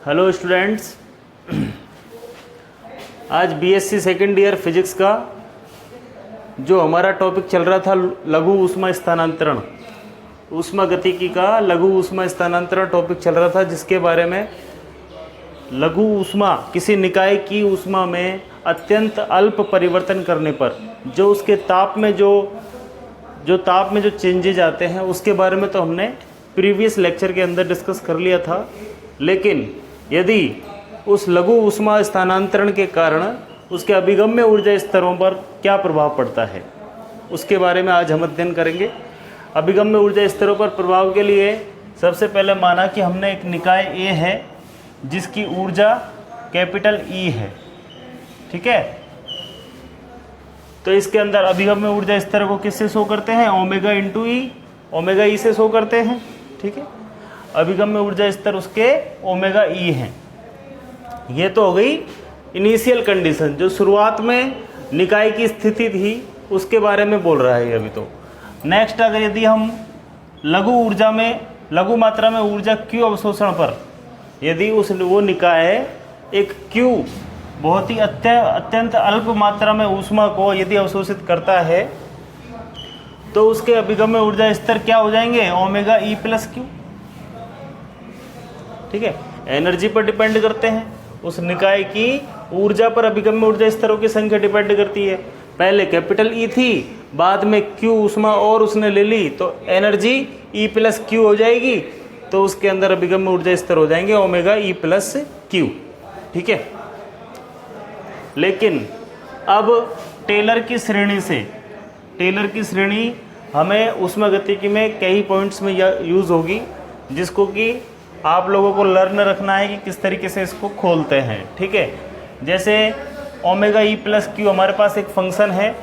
Hello students, आज BSc second year physics का जो हमारा टॉपिक चल रहा था लघु ऊष्मा स्थानांतरण, ऊष्मा गतिकी का लघु ऊष्मा स्थानांतरण टॉपिक चल रहा था, जिसके बारे में लघु ऊष्मा किसी निकाय की ऊष्मा में अत्यंत अल्प परिवर्तन करने पर जो उसके ताप में जो चेंजेज आते हैं उसके बारे में तो हमने प्रीवियस लेक्चर के अंदर डिस्कस कर लिया था। लेकिन यदि उस लघु ऊष्मा स्थानांतरण के कारण उसके अभिगम्य ऊर्जा स्तरों पर क्या प्रभाव पड़ता है, उसके बारे में आज हम अध्ययन करेंगे। अभिगम्य ऊर्जा स्तरों पर प्रभाव के लिए सबसे पहले माना कि हमने एक निकाय ए है जिसकी ऊर्जा कैपिटल ई है, ठीक है। तो इसके अंदर अभिगम्य ऊर्जा स्तर को किससे शो करते हैं? ओमेगा इंटू ई, ओमेगा ई से शो करते हैं, ठीक है। अभिगम्य ऊर्जा स्तर उसके ओमेगा ई हैं। ये तो हो गई इनिशियल कंडीशन, जो शुरुआत में निकाय की स्थिति थी उसके बारे में बोल रहा है अभी। तो नेक्स्ट, अगर यदि हम लघु मात्रा में ऊर्जा क्यू अवशोषण पर यदि वो निकाय एक क्यू बहुत ही अत्यंत अल्प मात्रा में ऊष्मा को यदि अवशोषित करता है तो उसके अभिगम्य ऊर्जा स्तर क्या हो जाएंगे? ओमेगा ई प्लस क्यू, ठीक है। एनर्जी पर डिपेंड करते हैं, उस निकाय की ऊर्जा पर अभिगम्य ऊर्जा स्तरों की संख्या डिपेंड करती है। पहले कैपिटल ई थी, बाद में क्यू ऊष्मा और उसने ले ली तो एनर्जी ई प्लस क्यू हो जाएगी, तो उसके अंदर अभिगम्य ऊर्जा स्तर हो जाएंगे ओमेगा ई प्लस क्यू, ठीक है। लेकिन अब टेलर की श्रेणी हमें ऊष्मागतिकी में कई पॉइंट्स में यूज़ होगी, जिसको कि आप लोगों को लर्न रखना है कि किस तरीके से इसको खोलते हैं, ठीक है। जैसे ओमेगा ई प्लस क्यू हमारे पास एक फंक्शन है,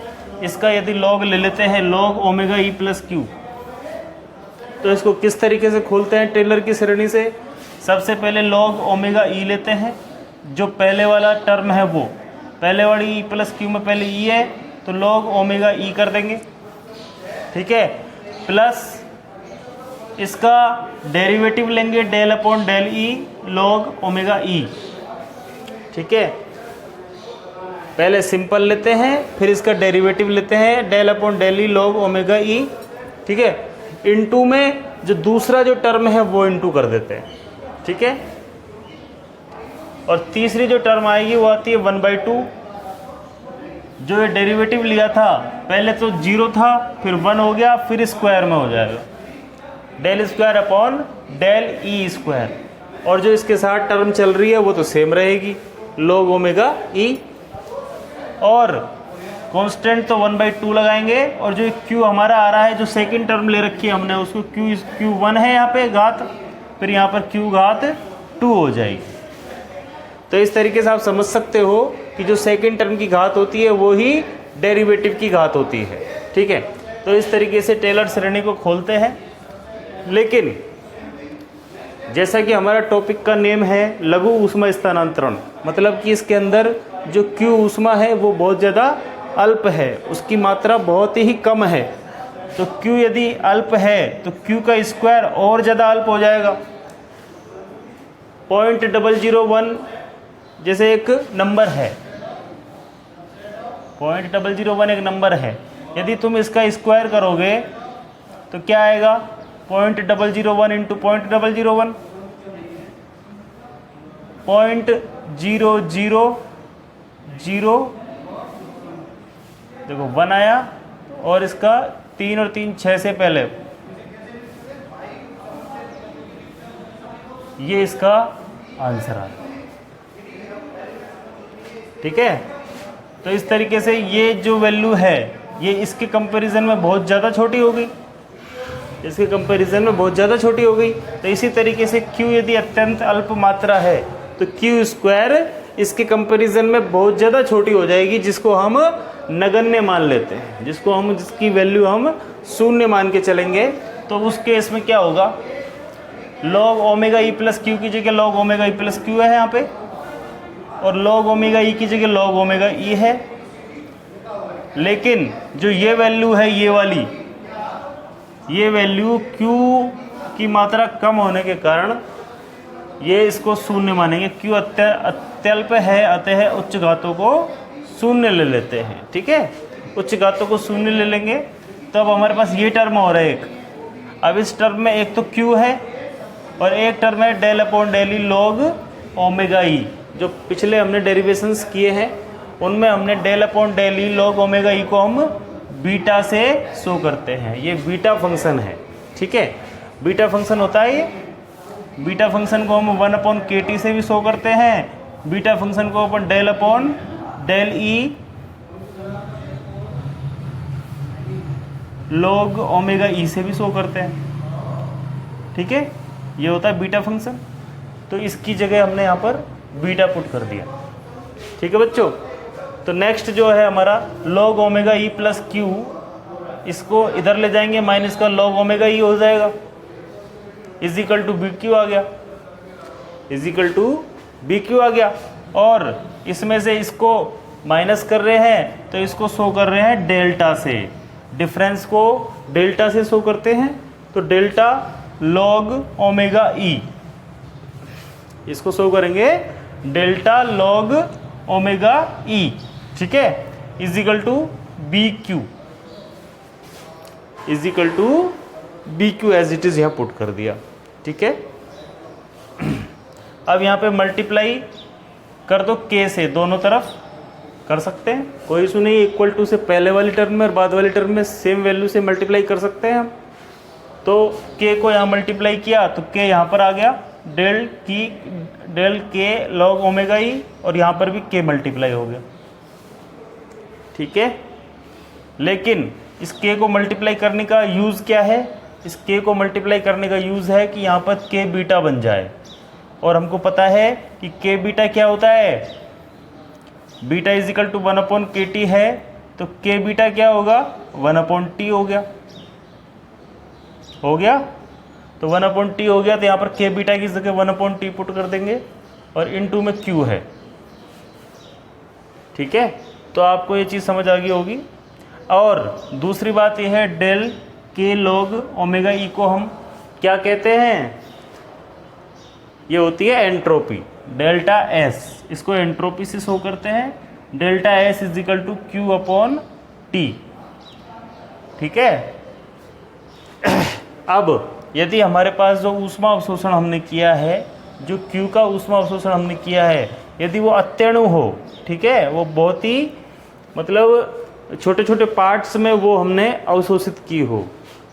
इसका यदि लॉग ले लेते हैं, log omega e plus Q, तो इसको किस तरीके से खोलते हैं टेलर की श्रेणी से? सबसे पहले लॉग ओमेगा ई लेते हैं, जो पहले वाला टर्म है वो पहले वाली ई प्लस क्यू में पहले ई है तो लॉग ओमेगा ई कर देंगे, ठीक है। प्लस इसका डेरिवेटिव लेंगे del upon del e log omega ई, ठीक है। पहले सिंपल लेते हैं, फिर इसका डेरिवेटिव लेते हैं del upon del e log omega ई, ठीक है। इनटू में जो दूसरा जो टर्म है वो इनटू कर देते हैं, ठीक है। और तीसरी जो टर्म आएगी वो आती है 1/2। जो ये डेरिवेटिव लिया था पहले तो 0 था, फिर 1 हो गया, फिर स्क्वायर में हो जाएगा del square upon del E square. और जो इसके साथ टर्म चल रही है वो तो सेम रहेगी, लॉग ओमेगा ई। और कांस्टेंट तो 1/2 लगाएंगे, और जो क्यू हमारा आ रहा है, जो सेकंड टर्म ले रखी है हमने, उसको Q1 है यहाँ पे घात, फिर यहाँ पर Q घात 2 हो जाएगी। तो इस तरीके से आप समझ सकते हो कि जो सेकंड टर्म की घात होती है वो ही डेरिवेटिव की घात होती है, ठीक है। तो इस तरीके से टेलर श्रेणी को खोलते हैं। लेकिन जैसा कि हमारा टॉपिक का नेम है लघु ऊष्मा स्थानांतरण, मतलब कि इसके अंदर जो क्यू ऊष्मा है वो बहुत ज़्यादा अल्प है, उसकी मात्रा बहुत ही कम है। तो क्यू यदि अल्प है तो क्यू का स्क्वायर और ज़्यादा अल्प हो जाएगा। 0.001 जैसे एक नंबर है, 0.001 एक नंबर है, यदि तुम इसका स्क्वायर करोगे तो क्या आएगा? 0.001 इंटू 0.001 0.000 देखो 1 आया, और इसका 3 और 3 6 से पहले, ये इसका आंसर आ, ठीक है। तो इस तरीके से ये जो वैल्यू है ये इसके कंपैरिजन में बहुत ज़्यादा छोटी हो गई, तो इसी तरीके से Q यदि अत्यंत अल्प मात्रा है तो Q स्क्वायर इसके कंपैरिजन में बहुत ज़्यादा छोटी हो जाएगी, जिसको हम नगण्य मान लेते हैं, जिसकी वैल्यू हम 0 मान के चलेंगे। तो उस केस में क्या होगा? Log omega e plus Q की जगह log omega e plus Q है यहाँ पे, और लॉग ओमेगा ई की जगह लॉग ओमेगा ई है। लेकिन जो ये वैल्यू है, ये वाली, ये वैल्यू क्यू की मात्रा कम होने के कारण ये इसको शून्य मानेंगे, क्यों अत्यल्प है अतः उच्च घातों को शून्य ले लेते हैं। ठीक है, उच्च घातों को शून्य ले लेंगे तो अब हमारे पास ये टर्म और है एक। अब इस टर्म में एक तो क्यू है और एक टर्म है del upon del e log omega e. जो पिछले हमने डेरिवेशंस किए हैं उनमें हमने del upon del e log omega e को हम बीटा से शो करते हैं। ये बीटा फंक्शन है। ठीक है, बीटा फंक्शन होता है ये। बीटा फंक्शन को हम 1 अपॉन के टी से भी शो करते हैं। बीटा फंक्शन को अपन del upon del e log omega e से भी शो करते हैं। ठीक है, ये होता है बीटा फंक्शन। तो इसकी जगह हमने यहाँ पर बीटा पुट कर दिया। ठीक है बच्चों, तो नेक्स्ट जो है हमारा log omega e plus Q, इसको इधर ले जाएंगे, माइनस का लॉग ओमेगा ई हो जाएगा, is equal to B q आ गया, is equal to B q आ गया। और इसमें से इसको माइनस कर रहे हैं तो इसको शो कर रहे हैं डेल्टा से। डिफरेंस को डेल्टा से शो करते हैं तो डेल्टा लॉग ओमेगा ई, इसको शो करेंगे डेल्टा लॉग ओमेगा ई। ठीक है, is equal to B Q, is equal to B Q as it is यहाँ पुट कर दिया। ठीक है, अब यहाँ पे मल्टीप्लाई कर दो के से, दोनों तरफ कर सकते हैं, कोई इशू नहीं। इक्वल टू से पहले वाली टर्म में और बाद वाली टर्म में सेम वैल्यू से मल्टीप्लाई कर सकते हैं हम। तो के को यहाँ मल्टीप्लाई किया तो के यहाँ पर आ गया, डेल के लॉग ओमेगा ई, और यहाँ पर भी के मल्टीप्लाई हो गया। ठीक है, लेकिन इस के को मल्टीप्लाई करने का यूज़ क्या है? इस के को मल्टीप्लाई करने का यूज़ है कि यहाँ पर के बीटा बन जाए। और हमको पता है कि के बीटा क्या होता है, beta is equal to 1 upon K T है, तो के बीटा क्या होगा, 1 अपॉन टी हो गया, हो गया। तो 1 अपॉन टी हो गया, तो यहाँ पर के बीटा की जगह 1 अपॉन टी पुट कर देंगे, और इनटू में क्यू है। ठीक है, तो आपको ये चीज़ समझ आ गई होगी। और दूसरी बात यह है, डेल के लॉग ओमेगा ई को हम क्या कहते हैं, ये होती है एंट्रोपी, डेल्टा एस। इसको एंट्रोपी से शो करते हैं, delta S is equal to Q upon T. ठीक है, अब यदि हमारे पास जो ऊष्मा अवशोषण हमने किया है, जो क्यू का ऊष्मा अवशोषण हमने किया है, यदि वो अत्यणु हो, ठीक है, वो बहुत ही मतलब छोटे छोटे पार्ट्स में वो हमने अवशोषित की हो,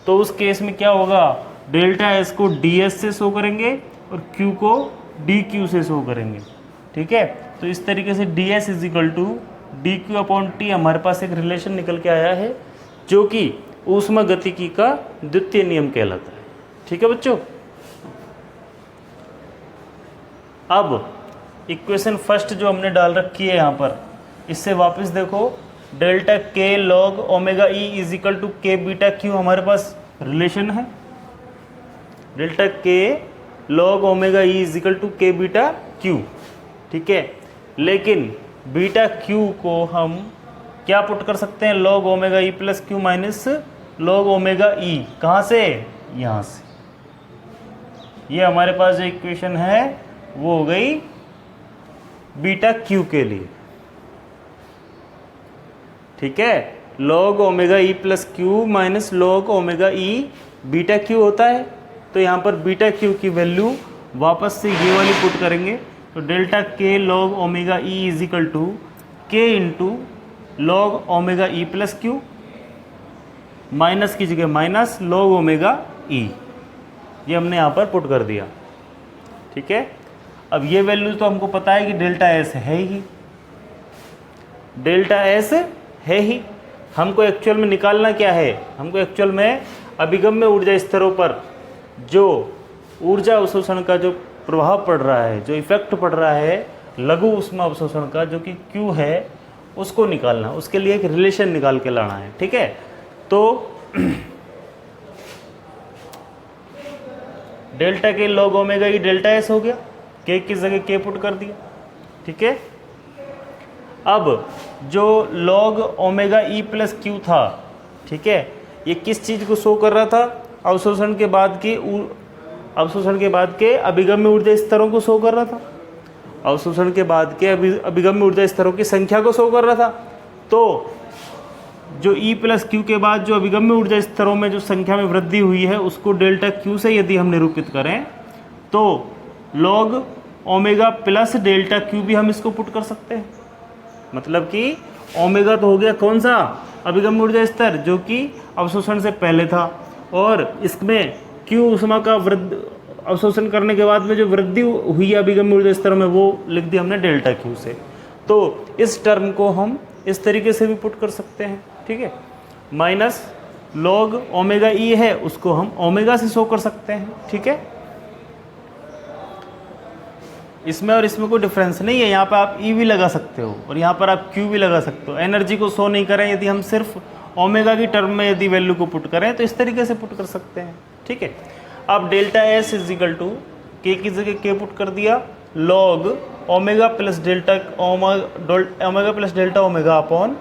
तो उस केस में क्या होगा, डेल्टा एस को डी एस से शो करेंगे और क्यू को डी क्यू से शो करेंगे। ठीक है, तो इस तरीके से D S is equal to D Q upon T हमारे पास एक रिलेशन निकल के आया है, जो कि ऊष्मागतिकी का द्वितीय नियम कहलाता है। ठीक है बच्चों, अब इक्वेशन फर्स्ट जो हमने डाल रखी है यहाँ पर, इससे वापस देखो, डेल्टा के log omega E is equal to K beta Q हमारे पास रिलेशन है। डेल्टा के log omega E is equal to K beta Q. ठीक है, लेकिन बीटा क्यू को हम क्या पुट कर सकते हैं, log omega e plus q minus log omega e. कहाँ से, यहाँ से। ये हमारे पास जो इक्वेशन है वो हो गई बीटा क्यू के लिए। ठीक है, log omega e plus q minus log omega e beta q होता है। तो यहाँ पर बीटा क्यू की वैल्यू वापस से ये वाली पुट करेंगे, तो डेल्टा के log omega E is equal to k into log omega e plus q, minus की जगह माइनस लॉग ओमेगा ई, ये हमने यहाँ पर पुट कर दिया। ठीक है, अब ये वैल्यू तो हमको पता है कि डेल्टा एस है ही, डेल्टा एस है ही। हमको एक्चुअल में निकालना क्या है, हमको एक्चुअल में अभिगम्य ऊर्जा स्तरों पर जो ऊर्जा अवशोषण का जो प्रभाव पड़ रहा है, जो इफेक्ट पड़ रहा है लघु ऊष्मा अवशोषण का, जो कि क्यू है, उसको निकालना, उसके लिए एक रिलेशन निकाल के लाना है। ठीक है, तो डेल्टा के लॉग ओमेगा ई डेल्टा एस हो गया, के की जगह के पुट कर दिया। ठीक है, अब जो log omega e plus Q था, ठीक है, ये किस चीज़ को शो कर रहा था, अवशोषण के बाद की अवशोषण के बाद के अभिगम्य ऊर्जा स्तरों को शो कर रहा था, अवशोषण के बाद के अभिगम्य ऊर्जा स्तरों की संख्या को शो कर रहा था। तो जो E प्लस क्यू के बाद जो अभिगम्य ऊर्जा स्तरों में जो संख्या में वृद्धि हुई है उसको डेल्टा क्यू से यदि हम निरूपित करें तो log omega plus delta Q भी हम इसको पुट कर सकते हैं। मतलब कि ओमेगा तो हो गया कौन सा, अभिगम्य ऊर्जा स्तर जो कि अवशोषण से पहले था, और इसमें क्यू ऊष्मा का अवशोषण करने के बाद में जो वृद्धि हुई है अभिगम्य ऊर्जा स्तर में वो लिख दिया हमने डेल्टा क्यू से। तो इस टर्म को हम इस तरीके से भी पुट कर सकते हैं, ठीक है। माइनस लॉग ओमेगा ई है उसको हम ओमेगा से शो कर सकते हैं, ठीक है। इसमें और इसमें कोई डिफरेंस नहीं है, यहाँ पर आप ई भी लगा सकते हो और यहाँ पर आप क्यू भी लगा सकते हो। एनर्जी को शो नहीं करें यदि हम सिर्फ ओमेगा की टर्म में यदि वैल्यू को पुट करें तो इस तरीके से पुट कर सकते हैं, ठीक है। अब delta S is equal to K की जगह के पुट कर दिया, log omega plus delta omega upon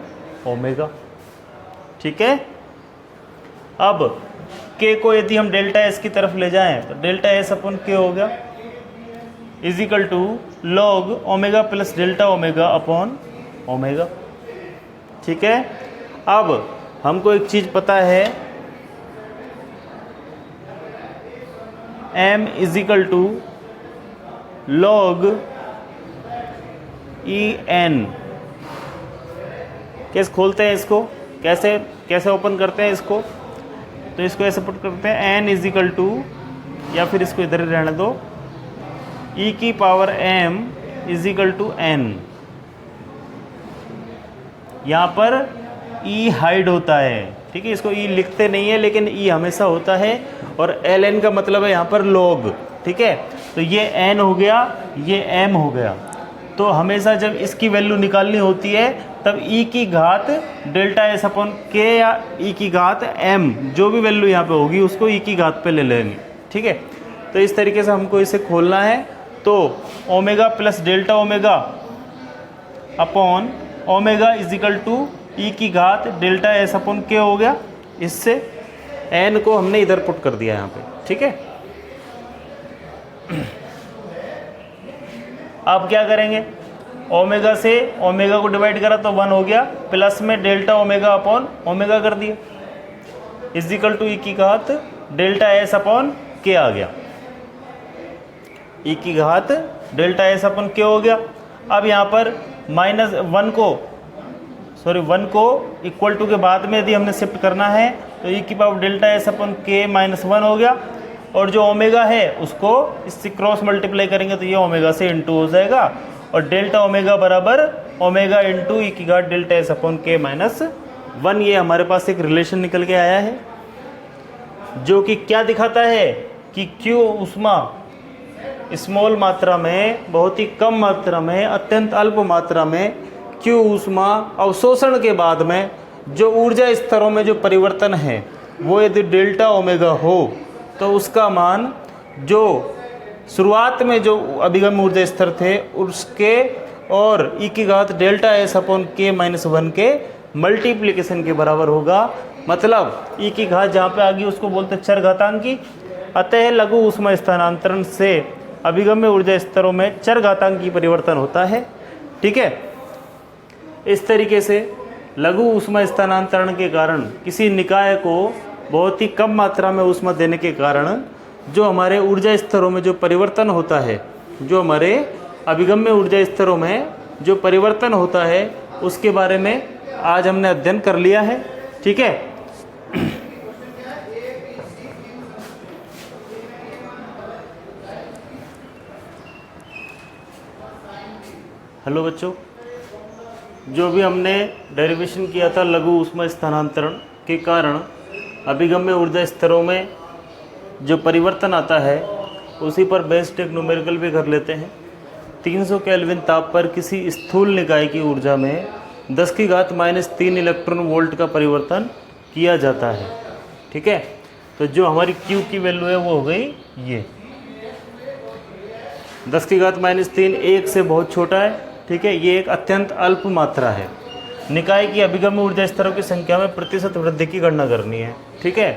omega, ठीक है। अब के को यदि हम डेल्टा एस की तरफ ले जाएं तो डेल्टा एस अपॉन के हो गया is equal to log omega plus delta omega upon omega, ठीक है। अब हमको एक चीज पता है, m is equal to log E N. कैसे खोलते हैं इसको, कैसे ओपन करते हैं इसको, तो इसको ऐसे पुट करते हैं n इज इक्वल टू, या फिर इसको इधर ही रहने दो, e की power m is equal to n। यहाँ पर e हाइड होता है, ठीक है। इसको e लिखते नहीं है लेकिन e हमेशा होता है, और ln का मतलब है यहाँ पर log, ठीक है। तो ये n हो गया, ये m हो गया। तो हमेशा जब इसकी वैल्यू निकालनी होती है तब e की घात डेल्टा एस अपॉन के या e की घात m, जो भी वैल्यू यहाँ पे होगी उसको e की घात पे ले लेंगे, ठीक है। तो इस तरीके से हमको इसे खोलना है। तो omega plus delta omega upon omega is equal to e की घात डेल्टा एस अपॉन के हो गया। इससे एन को हमने इधर पुट कर दिया यहाँ पे, ठीक है। अब क्या करेंगे, ओमेगा से ओमेगा को डिवाइड करा तो 1 हो गया, प्लस में डेल्टा ओमेगा अपॉन ओमेगा कर दिया इज इक्वल टू ई की घात डेल्टा एस अपॉन के आ गया, ई की घात डेल्टा एस अपन के हो गया। अब यहाँ पर वन को इक्वल टू के बाद में यदि हमने शिफ्ट करना है तो ई की पावर डेल्टा एस अपन के -1 हो गया, और जो ओमेगा है उसको इससे क्रॉस मल्टीप्लाई करेंगे तो ये ओमेगा से इंटू हो जाएगा, और डेल्टा ओमेगा बराबर ओमेगा इंटू ई की घात डेल्टा एस अपन के -1। ये हमारे पास एक रिलेशन निकल के आया है जो कि क्या दिखाता है कि क्यू ऊष्मा स्मॉल मात्रा में, बहुत ही कम मात्रा में, अत्यंत अल्प मात्रा में क्यू ऊष्मा अवशोषण के बाद में जो ऊर्जा स्तरों में जो परिवर्तन है वो यदि डेल्टा ओमेगा हो तो उसका मान जो शुरुआत में जो अभिगम्य ऊर्जा स्तर थे उसके और ई की घात डेल्टा एस अपॉन के -1 के मल्टीप्लिकेशन के बराबर होगा। मतलब ई की घात जहाँ पे आ गई उसको बोलते हैं चर घातांकी। अतः लघु ऊष्मा स्थानांतरण से अभिगम्य ऊर्जा स्तरों में चर घातांकी परिवर्तन होता है, ठीक है। इस तरीके से लघु ऊष्मा स्थानांतरण के कारण किसी निकाय को बहुत ही कम मात्रा में ऊष्मा देने के कारण जो हमारे ऊर्जा स्तरों में जो परिवर्तन होता है, जो हमारे अभिगम्य ऊर्जा स्तरों में जो परिवर्तन होता है उसके बारे में आज हमने अध्ययन कर लिया है, ठीक है। हेलो बच्चों, जो भी हमने डेरिवेशन किया था लघु ऊष्मा स्थानांतरण के कारण अभिगम्य ऊर्जा स्तरों में जो परिवर्तन आता है उसी पर बेस्ड एक न्यूमेरिकल भी कर लेते हैं। 300 केल्विन ताप पर किसी स्थूल निकाय की ऊर्जा में 10 की घात -3 इलेक्ट्रॉन वोल्ट का परिवर्तन किया जाता है, ठीक है। तो जो हमारी Q की वैल्यू है वो हो गई ये 10 की घात -3, 1 से बहुत छोटा है, ठीक है। ये एक अत्यंत अल्प मात्रा है। निकाय की अभिगम्य ऊर्जा स्तरों की संख्या में प्रतिशत वृद्धि की गणना करनी है, ठीक है।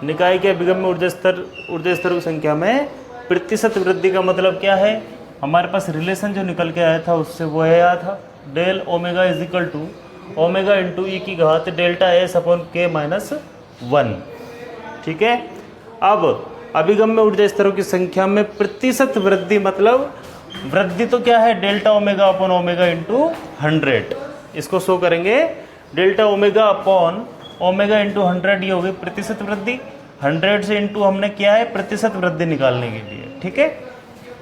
निकाय के अभिगम में ऊर्जा स्तरों की संख्या में प्रतिशत वृद्धि का मतलब क्या है? हमारे पास रिलेशन जो निकल के आया था उससे वो आया था del omega is equal to omega into e की घात delta s upon k minus 1। ठीक है, अब अभिगम में ऊर्जा स्तरों की संख्या में प्रतिशत वृद्धि मतलब वृद्धि तो क्या है? Delta omega upon omega into 100। इसको शो करेंगे delta omega upon omega into 100, ये हो गई प्रतिशत वृद्धि। 100 से इंटू हमने किया है प्रतिशत वृद्धि निकालने के लिए। ठीक है,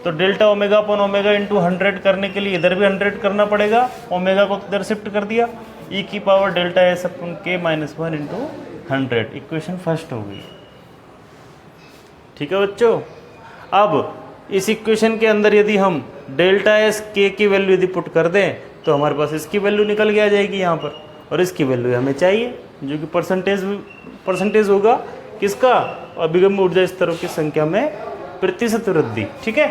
तो delta omega upon omega into 100 करने के लिए इधर भी 100 करना पड़ेगा, ओमेगा को इधर शिफ्ट कर दिया, ई की power delta s upon k minus 1 into 100। Equation first हो गई। ठीक है बच्चों, अब इस इक्वेशन के अंदर यदि हम डेल्टा एस के की वैल्यू यदि पुट कर दें तो हमारे पास इसकी वैल्यू निकल के आ जाएगी यहाँ पर, और इसकी वैल्यू हमें चाहिए जो कि परसेंटेज होगा किसका? अभिगम ऊर्जा स्तरों की संख्या में प्रतिशत वृद्धि। ठीक है,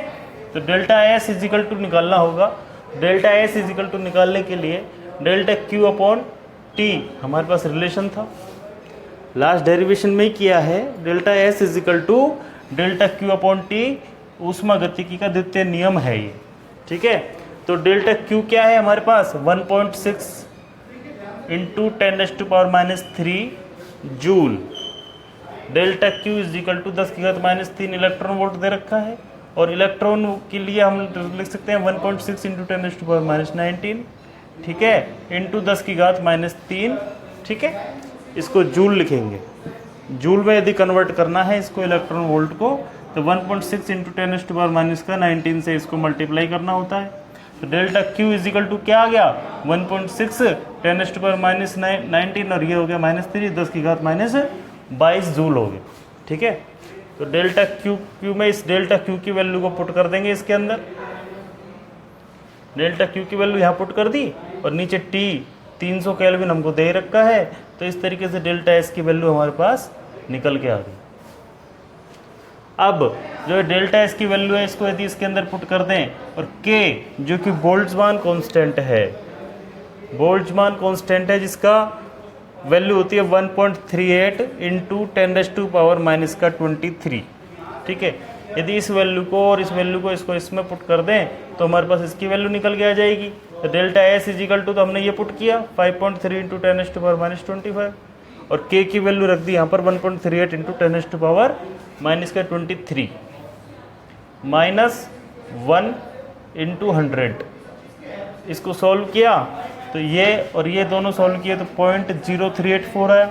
तो डेल्टा एस इजिकल टू निकालना होगा। डेल्टा एस इजिकल टू निकालने के लिए डेल्टा क्यू अपॉन टी हमारे पास रिलेशन था, लास्ट डेरिवेशन में ही किया है। Delta S is equal to delta Q upon T ऊष्मा गतिकी का द्वितीय नियम है ये। ठीक है, तो डेल्टा क्यू क्या है हमारे पास? 1.6 into 10⁻³ joule. Delta Q is equal to 10⁻³ electron volt दे रखा है, और इलेक्ट्रॉन के लिए हम लिख सकते हैं 1.6 इंटू 10⁻19। ठीक है, इंटू 10⁻³ ठीक है, इसको जूल लिखेंगे। जूल में यदि कन्वर्ट करना है इसको इलेक्ट्रॉन वोल्ट को तो 1.6 इंटू 10⁻⁻19 से इसको मल्टीप्लाई करना होता है। तो delta Q is equal to क्या आ गया? 1.6 10⁻⁻19 और ये हो गया -3 10⁻22 जूल हो गया। ठीक है, तो डेल्टा क्यू में इस डेल्टा क्यू की वैल्यू को पुट कर देंगे इसके अंदर। डेल्टा क्यू की वैल्यू यहाँ पुट कर दी, और नीचे टी 300 केल्विन हमको दे रखा है, तो इस तरीके से डेल्टा एस की वैल्यू हमारे पास निकल के आ गई। अब जो डेल्टा एस की वैल्यू है इसको यदि इसके अंदर पुट कर दें, और के जो कि बोल्ट्जमान कांस्टेंट है, बोल्ट्जमान कांस्टेंट है जिसका वैल्यू होती है 1.38 इंटू 10⁻⁻23। ठीक है, यदि इस वैल्यू को और इस वैल्यू को इसमें पुट कर दें तो हमारे पास इसकी वैल्यू निकल के आ जाएगी। तो डेल्टा एस इजिकल टू तो हमने ये पुट किया 5.3 इंटू 10⁻⁻25, और के की वैल्यू रख दी यहाँ पर 1.38 इंटू 10⁻⁻23 -1 इंटू 100। इसको सॉल्व किया तो ये और ये दोनों सॉल्व किए तो 0.0384 आया,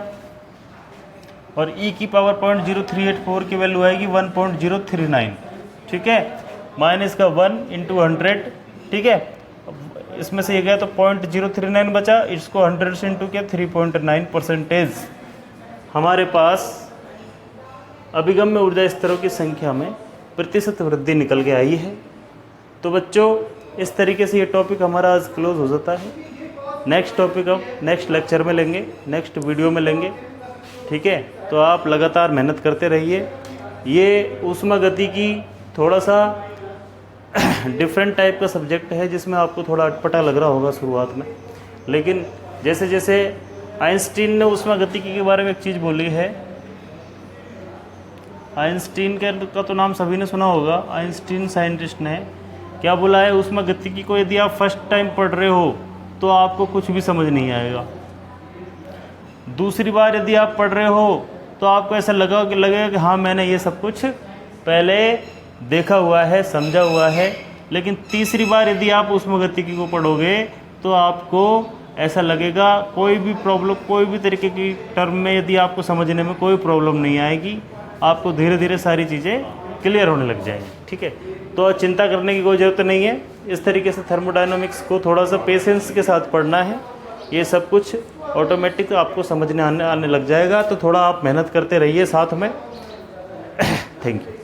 और e की पावर 0.0384 की वैल्यू आएगी 1.039। ठीक है, माइनस का 1 इंटू 100। ठीक है, इसमें से ये गया तो 0.039 बचा, इसको 100 से इंटू किया 3.9% हमारे पास अभिगम में ऊर्जा स्तरों की संख्या में प्रतिशत वृद्धि निकल के आई है। तो बच्चों इस तरीके से ये टॉपिक हमारा आज क्लोज हो जाता है। नेक्स्ट टॉपिक अब नेक्स्ट लेक्चर में लेंगे, नेक्स्ट वीडियो में लेंगे। ठीक है, तो आप लगातार मेहनत करते रहिए। ये ऊष्मा गति की थोड़ा सा डिफरेंट टाइप का सब्जेक्ट है जिसमें आपको थोड़ा अटपटा लग रहा होगा शुरुआत में, लेकिन जैसे जैसे आइंस्टीन ने ऊष्मा गतिकी के बारे में एक चीज़ बोली है। आइंस्टीन का तो नाम सभी ने सुना होगा। आइंस्टीन साइंटिस्ट ने क्या बोला है? ऊष्मा गतिकी को यदि आप फर्स्ट टाइम पढ़ रहे हो तो आपको कुछ भी समझ नहीं आएगा। दूसरी बार यदि आप पढ़ रहे हो तो आपको ऐसा लगेगा कि हाँ मैंने ये सब कुछ पहले देखा हुआ है, समझा हुआ है। लेकिन तीसरी बार यदि आप ऊष्मा गतिकी को पढ़ोगे तो आपको ऐसा लगेगा कोई भी प्रॉब्लम, कोई भी तरीके की टर्म में यदि आपको समझने में कोई प्रॉब्लम नहीं आएगी, आपको धीरे धीरे सारी चीज़ें क्लियर होने लग जाएंगी। ठीक है, तो चिंता करने की कोई ज़रूरत नहीं है। इस तरीके से थर्मोडायनामिक्स को थोड़ा सा पेशेंस के साथ पढ़ना है। ये सब कुछ ऑटोमेटिक आपको समझने आने लग जाएगा। तो थोड़ा आप मेहनत करते रहिए साथ में। Thank you.